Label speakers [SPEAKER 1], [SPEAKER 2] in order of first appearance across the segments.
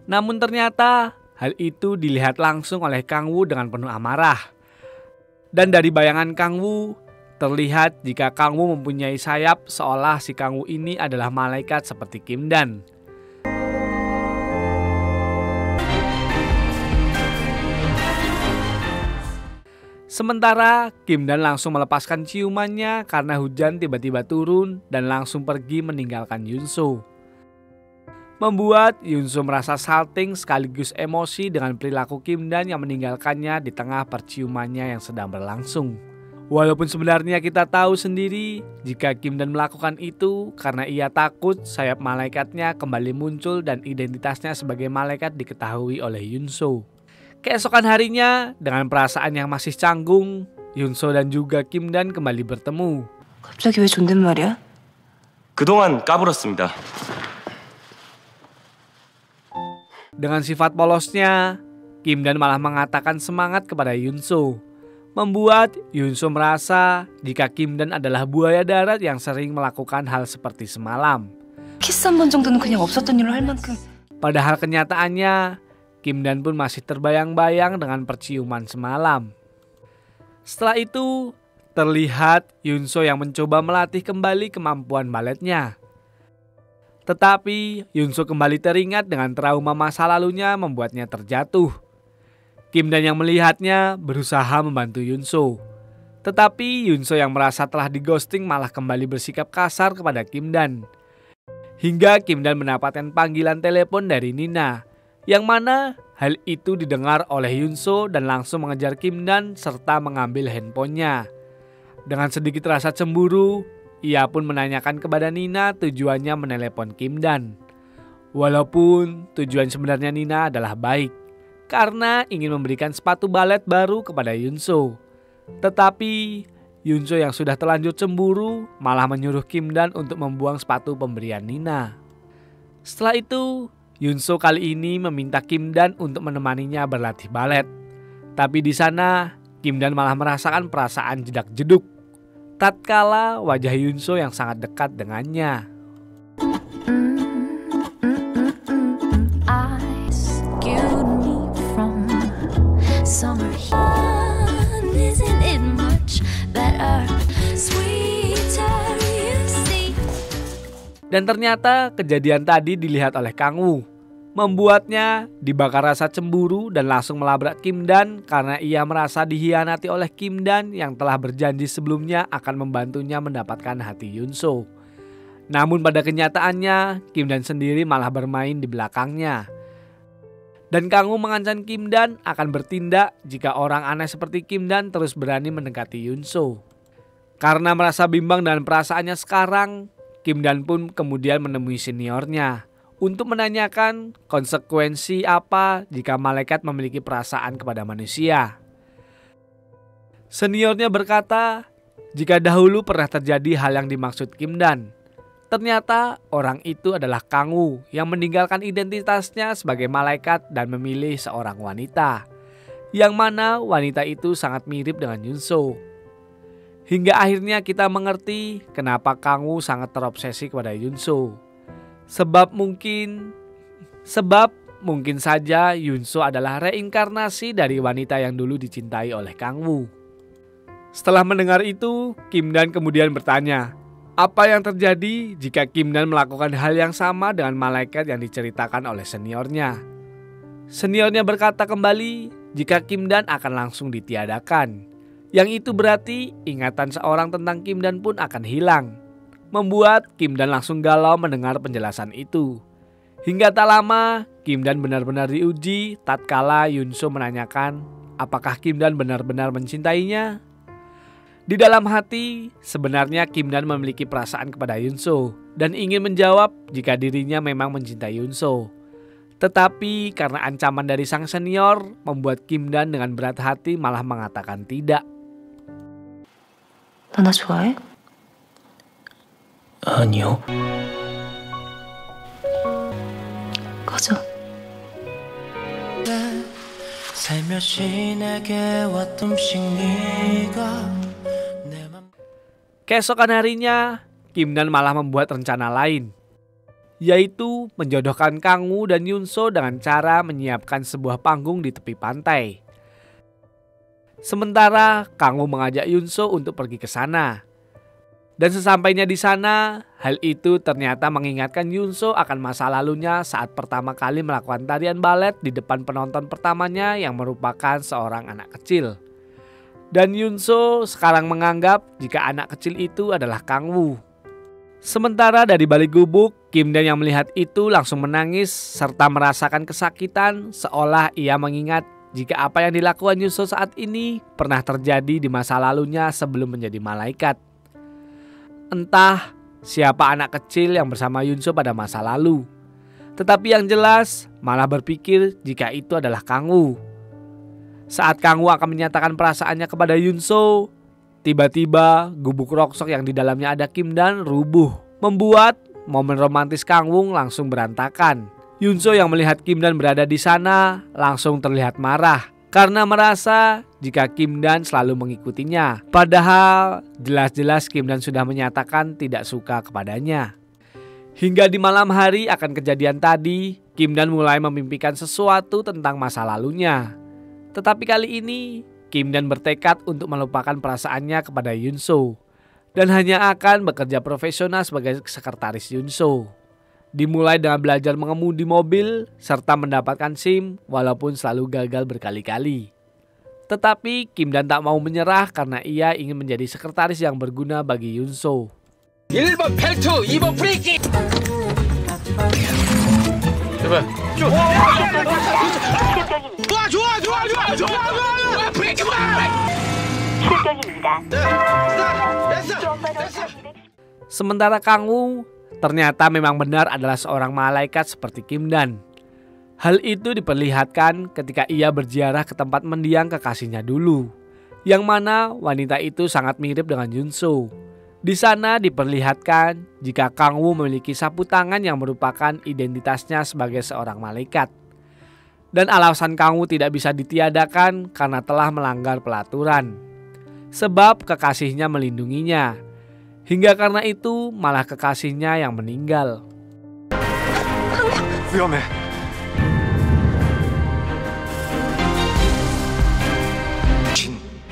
[SPEAKER 1] Namun ternyata hal itu dilihat langsung oleh Kang Woo dengan penuh amarah. Dan dari bayangan Kang Woo, terlihat jika Kang Woo mempunyai sayap seolah si Kang Woo ini adalah malaikat seperti Kim Dan. Sementara Kim Dan langsung melepaskan ciumannya karena hujan tiba-tiba turun dan langsung pergi meninggalkan Yunso. Membuat Yunso merasa salting sekaligus emosi dengan perilaku Kim Dan yang meninggalkannya di tengah perciumannya yang sedang berlangsung. Walaupun sebenarnya kita tahu sendiri jika Kim Dan melakukan itu karena ia takut sayap malaikatnya kembali muncul dan identitasnya sebagai malaikat diketahui oleh Yunso. Keesokan harinya dengan perasaan yang masih canggung, Yunso dan juga Kim Dan kembali bertemu.
[SPEAKER 2] 갑자기 왜 존댓말이야?
[SPEAKER 3] 그동안 까불었습니다.
[SPEAKER 1] Dengan sifat polosnya, Kim Dan malah mengatakan semangat kepada Yunso. Membuat Yunso merasa jika Kim Dan adalah buaya darat yang sering melakukan hal seperti semalam.
[SPEAKER 2] 키스 한 번 정도는 그냥 없었던 일로 할 만큼.
[SPEAKER 1] Padahal kenyataannya, Kim Dan pun masih terbayang-bayang dengan perciuman semalam. Setelah itu, terlihat Yunso yang mencoba melatih kembali kemampuan baletnya. Tetapi Yunso kembali teringat dengan trauma masa lalunya membuatnya terjatuh. Kim Dan yang melihatnya berusaha membantu Yunso. Tetapi Yunso yang merasa telah di-ghosting malah kembali bersikap kasar kepada Kim Dan. Hingga Kim Dan mendapatkan panggilan telepon dari Nina. Yang mana hal itu didengar oleh Yunso dan langsung mengejar Kim Dan serta mengambil handphonenya. Dengan sedikit rasa cemburu, ia pun menanyakan kepada Nina tujuannya menelepon Kim Dan. Walaupun tujuan sebenarnya Nina adalah baik, karena ingin memberikan sepatu balet baru kepada Yunso. Tetapi Yunso yang sudah terlanjur cemburu malah menyuruh Kim Dan untuk membuang sepatu pemberian Nina. Setelah itu, Yunso kali ini meminta Kim Dan untuk menemaninya berlatih balet. Tapi di sana, Kim Dan malah merasakan perasaan jedak-jeduk tatkala wajah Yunso yang sangat dekat dengannya. Dan ternyata kejadian tadi dilihat oleh Kang Woo, membuatnya dibakar rasa cemburu dan langsung melabrak Kim Dan karena ia merasa dihianati oleh Kim Dan yang telah berjanji sebelumnya akan membantunya mendapatkan hati Yunso. Namun pada kenyataannya Kim Dan sendiri malah bermain di belakangnya. Dan Kang Woo mengancam Kim Dan akan bertindak jika orang aneh seperti Kim Dan terus berani mendekati Yunso. Karena merasa bimbang dengan perasaannya sekarang, Kim Dan pun kemudian menemui seniornya untuk menanyakan konsekuensi apa jika malaikat memiliki perasaan kepada manusia. Seniornya berkata, jika dahulu pernah terjadi hal yang dimaksud Kim Dan, ternyata orang itu adalah Kang Woo yang meninggalkan identitasnya sebagai malaikat dan memilih seorang wanita, yang mana wanita itu sangat mirip dengan Yunso. Hingga akhirnya kita mengerti kenapa Kang Woo sangat terobsesi kepada Yunso. Sebab mungkin saja Yunso adalah reinkarnasi dari wanita yang dulu dicintai oleh Kang Woo. Setelah mendengar itu, Kim Dan kemudian bertanya, apa yang terjadi jika Kim Dan melakukan hal yang sama dengan malaikat yang diceritakan oleh seniornya? Seniornya berkata kembali jika Kim Dan akan langsung ditiadakan. Yang itu berarti ingatan seorang tentang Kim Dan pun akan hilang. Membuat Kim Dan langsung galau mendengar penjelasan itu. Hingga tak lama, Kim Dan benar-benar diuji tatkala Yunso menanyakan apakah Kim Dan benar-benar mencintainya. Di dalam hati, sebenarnya Kim Dan memiliki perasaan kepada Yunso dan ingin menjawab jika dirinya memang mencintai Yunso. Tetapi karena ancaman dari sang senior, membuat Kim Dan dengan berat hati malah mengatakan tidak.
[SPEAKER 2] 너 나 좋아해?
[SPEAKER 3] 아니요.
[SPEAKER 2] 꺼져.
[SPEAKER 1] Keesokan harinya, Kim Dan malah membuat rencana lain, yaitu menjodohkan Kang Woo dan Yunso dengan cara menyiapkan sebuah panggung di tepi pantai. Sementara Kang Woo mengajak Yunso untuk pergi ke sana. Dan sesampainya di sana, hal itu ternyata mengingatkan Yunso akan masa lalunya saat pertama kali melakukan tarian balet di depan penonton pertamanya yang merupakan seorang anak kecil. Dan Yunso sekarang menganggap jika anak kecil itu adalah Kang Woo. Sementara dari balik gubuk, Kim Dan yang melihat itu langsung menangis serta merasakan kesakitan seolah ia mengingat jika apa yang dilakukan Yunso saat ini pernah terjadi di masa lalunya sebelum menjadi malaikat. Entah siapa anak kecil yang bersama Yunso pada masa lalu. Tetapi yang jelas malah berpikir jika itu adalah Kang Woo. Saat Kang Woo akan menyatakan perasaannya kepada Yunso, tiba-tiba gubuk roksok yang di dalamnya ada Kim Dan rubuh, membuat momen romantis Kang Woo langsung berantakan. Yunso yang melihat Kim Dan berada di sana langsung terlihat marah karena merasa jika Kim Dan selalu mengikutinya. Padahal jelas-jelas Kim Dan sudah menyatakan tidak suka kepadanya. Hingga di malam hari akan kejadian tadi, Kim Dan mulai memimpikan sesuatu tentang masa lalunya. Tetapi kali ini Kim Dan bertekad untuk melupakan perasaannya kepada Yunso dan hanya akan bekerja profesional sebagai sekretaris Yunso. Dimulai dengan belajar mengemudi mobil serta mendapatkan SIM walaupun selalu gagal berkali-kali. Tetapi Kim Dan tak mau menyerah karena ia ingin menjadi sekretaris yang berguna bagi Yunso.
[SPEAKER 4] 1번 펠투, 2번 프리킥. 제발. 좋아. 프리킥 봐.
[SPEAKER 1] Sementara Kang Woo ternyata memang benar adalah seorang malaikat seperti Kim Dan. Hal itu diperlihatkan ketika ia berziarah ke tempat mendiang kekasihnya dulu, yang mana wanita itu sangat mirip dengan Yunso. Di sana diperlihatkan jika Kang Woo memiliki sapu tangan yang merupakan identitasnya sebagai seorang malaikat. Dan alasan Kang Woo tidak bisa ditiadakan karena telah melanggar pelaturan. Sebab kekasihnya melindunginya. Hingga karena itu malah kekasihnya yang meninggal.
[SPEAKER 3] 위험해.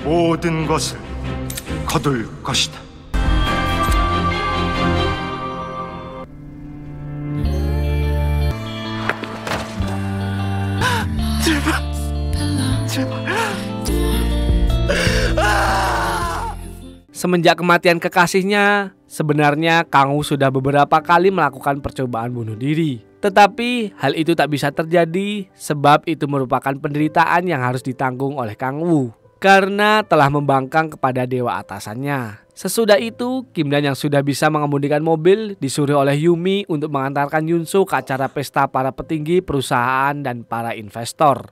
[SPEAKER 3] 모든 것을 거둘 것이다.
[SPEAKER 1] Semenjak kematian kekasihnya, sebenarnya Kang Woo sudah beberapa kali melakukan percobaan bunuh diri. Tetapi hal itu tak bisa terjadi sebab itu merupakan penderitaan yang harus ditanggung oleh Kang Woo karena telah membangkang kepada dewa atasannya. Sesudah itu, Kim Dan yang sudah bisa mengemudikan mobil disuruh oleh Yumi untuk mengantarkan Yunso ke acara pesta para petinggi perusahaan dan para investor.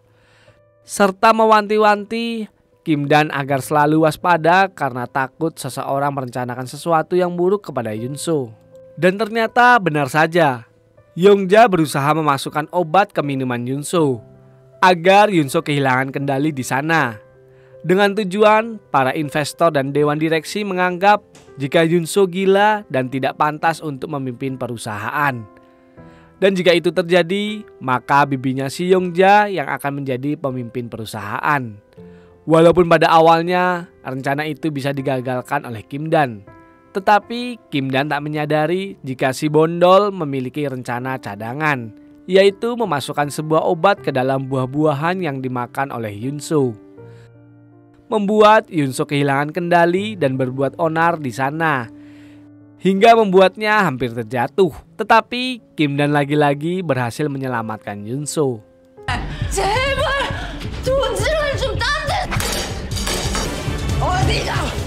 [SPEAKER 1] Serta mewanti-wanti Kim Dan agar selalu waspada karena takut seseorang merencanakan sesuatu yang buruk kepada Yunso. Dan ternyata benar saja, Yongja berusaha memasukkan obat ke minuman Yunso agar Yunso kehilangan kendali di sana. Dengan tujuan para investor dan dewan direksi menganggap jika Yunso gila dan tidak pantas untuk memimpin perusahaan. Dan jika itu terjadi, maka bibinya si Yongja yang akan menjadi pemimpin perusahaan. Walaupun pada awalnya rencana itu bisa digagalkan oleh Kim Dan. Tetapi Kim Dan tak menyadari jika si bondol memiliki rencana cadangan, yaitu memasukkan sebuah obat ke dalam buah-buahan yang dimakan oleh Yunso. Membuat Yunso kehilangan kendali dan berbuat onar di sana, hingga membuatnya hampir terjatuh. Tetapi Kim Dan lagi-lagi berhasil menyelamatkan Yunso.
[SPEAKER 2] 제발 돈질을 좀 딴 데. 어디가?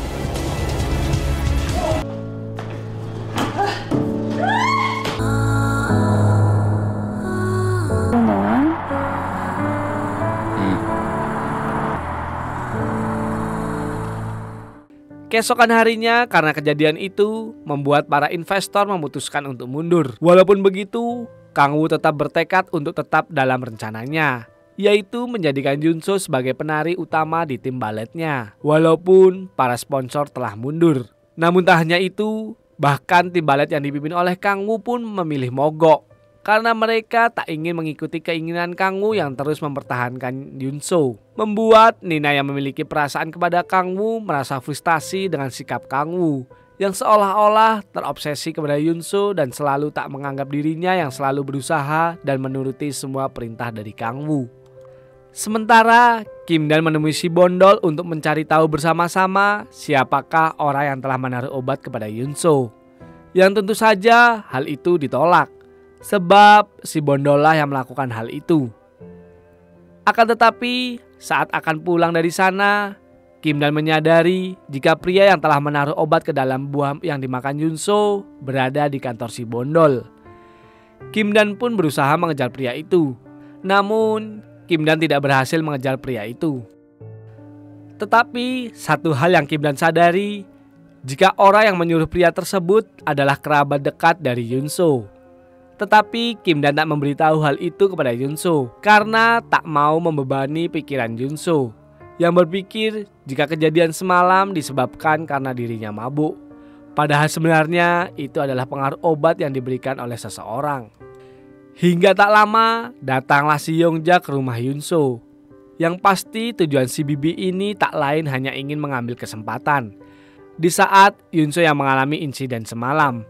[SPEAKER 1] Keesokan harinya karena kejadian itu membuat para investor memutuskan untuk mundur. Walaupun begitu, Kang Woo tetap bertekad untuk tetap dalam rencananya, yaitu menjadikan Yunso sebagai penari utama di tim baletnya. Walaupun para sponsor telah mundur. Namun tak hanya itu, Bahkan tim balet yang dipimpin oleh Kang Woo pun memilih mogok karena mereka tak ingin mengikuti keinginan Kang Woo yang terus mempertahankan Yunso. Membuat Nina yang memiliki perasaan kepada Kang Woo merasa frustasi dengan sikap Kang Woo yang seolah-olah terobsesi kepada Yunso dan selalu tak menganggap dirinya yang selalu berusaha dan menuruti semua perintah dari Kang Woo. Sementara Kim Dan menemui si Bondol untuk mencari tahu bersama-sama siapakah orang yang telah menaruh obat kepada Yunso. Yang tentu saja hal itu ditolak, sebab si Bondol lah yang melakukan hal itu. Akan tetapi saat akan pulang dari sana, Kim Dan menyadari jika pria yang telah menaruh obat ke dalam buah yang dimakan Yunso berada di kantor si Bondol. Kim Dan pun berusaha mengejar pria itu. Namun Kim Dan tidak berhasil mengejar pria itu. Tetapi satu hal yang Kim Dan sadari, jika orang yang menyuruh pria tersebut adalah kerabat dekat dari Yunso. Tetapi Kim Dan tak memberitahu hal itu kepada Yunso karena tak mau membebani pikiran Yunso yang berpikir jika kejadian semalam disebabkan karena dirinya mabuk. Padahal sebenarnya itu adalah pengaruh obat yang diberikan oleh seseorang. Hingga tak lama datanglah si Yongja ke rumah Yunso. Yang pasti tujuan si bibi ini tak lain hanya ingin mengambil kesempatan di saat Yunso yang mengalami insiden semalam.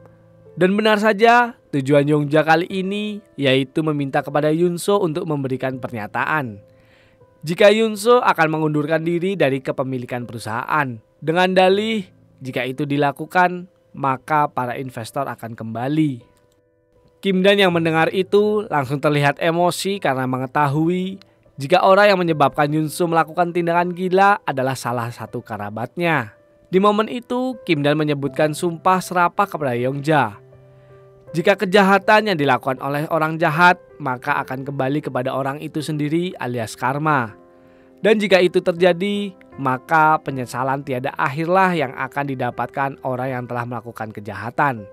[SPEAKER 1] Dan benar saja tujuan Yongja kali ini yaitu meminta kepada Yunso untuk memberikan pernyataan jika Yunso akan mengundurkan diri dari kepemilikan perusahaan dengan dalih jika itu dilakukan maka para investor akan kembali. Kim Dan yang mendengar itu langsung terlihat emosi karena mengetahui jika orang yang menyebabkan Yunso melakukan tindakan gila adalah salah satu kerabatnya. Di momen itu Kim Dan menyebutkan sumpah serapah kepada Yongja. Jika kejahatan yang dilakukan oleh orang jahat, maka akan kembali kepada orang itu sendiri alias karma. Dan jika itu terjadi, maka penyesalan tiada akhirlah yang akan didapatkan orang yang telah melakukan kejahatan.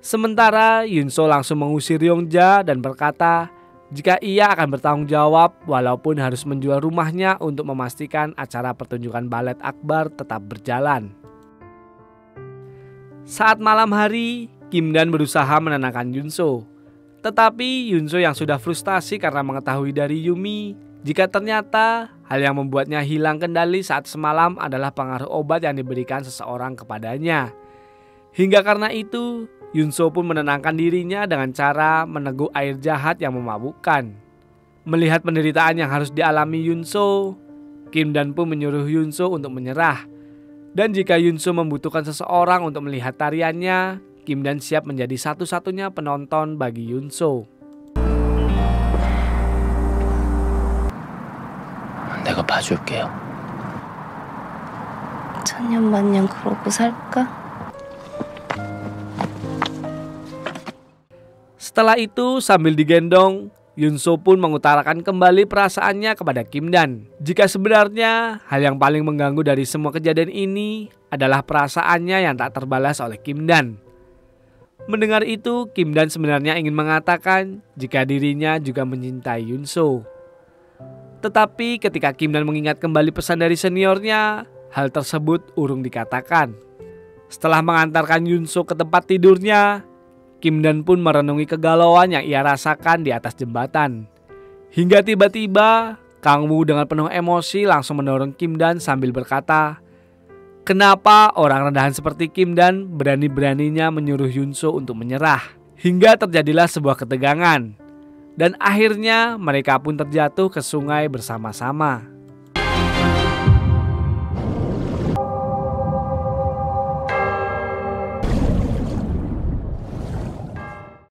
[SPEAKER 1] Sementara Yunso langsung mengusir Yongja dan berkata jika ia akan bertanggung jawab walaupun harus menjual rumahnya untuk memastikan acara pertunjukan balet akbar tetap berjalan. Saat malam hari, Kim Dan berusaha menenangkan Yunso. Tetapi Yunso yang sudah frustasi karena mengetahui dari Yumi jika ternyata hal yang membuatnya hilang kendali saat semalam adalah pengaruh obat yang diberikan seseorang kepadanya. Hingga karena itu Yunso pun menenangkan dirinya dengan cara meneguk air jahat yang memabukkan. Melihat penderitaan yang harus dialami Yunso, Kim Dan pun menyuruh Yunso untuk menyerah. Dan jika Yunso membutuhkan seseorang untuk melihat tariannya, Kim Dan siap menjadi satu-satunya penonton bagi Yunso.
[SPEAKER 4] 내가 봐줄게요.
[SPEAKER 2] 천년만년 그러고 살까?
[SPEAKER 1] Setelah itu sambil digendong, Yunso pun mengutarakan kembali perasaannya kepada Kim Dan. Jika sebenarnya hal yang paling mengganggu dari semua kejadian ini adalah perasaannya yang tak terbalas oleh Kim Dan. Mendengar itu, Kim Dan sebenarnya ingin mengatakan jika dirinya juga mencintai Yunso. Tetapi ketika Kim Dan mengingat kembali pesan dari seniornya, hal tersebut urung dikatakan. Setelah mengantarkan Yunso ke tempat tidurnya, Kim Dan pun merenungi kegalauan yang ia rasakan di atas jembatan. Hingga tiba-tiba Kang Woo dengan penuh emosi langsung mendorong Kim Dan sambil berkata, kenapa orang rendahan seperti Kim Dan berani-beraninya menyuruh Yunso untuk menyerah? Hingga terjadilah sebuah ketegangan. Dan akhirnya mereka pun terjatuh ke sungai bersama-sama.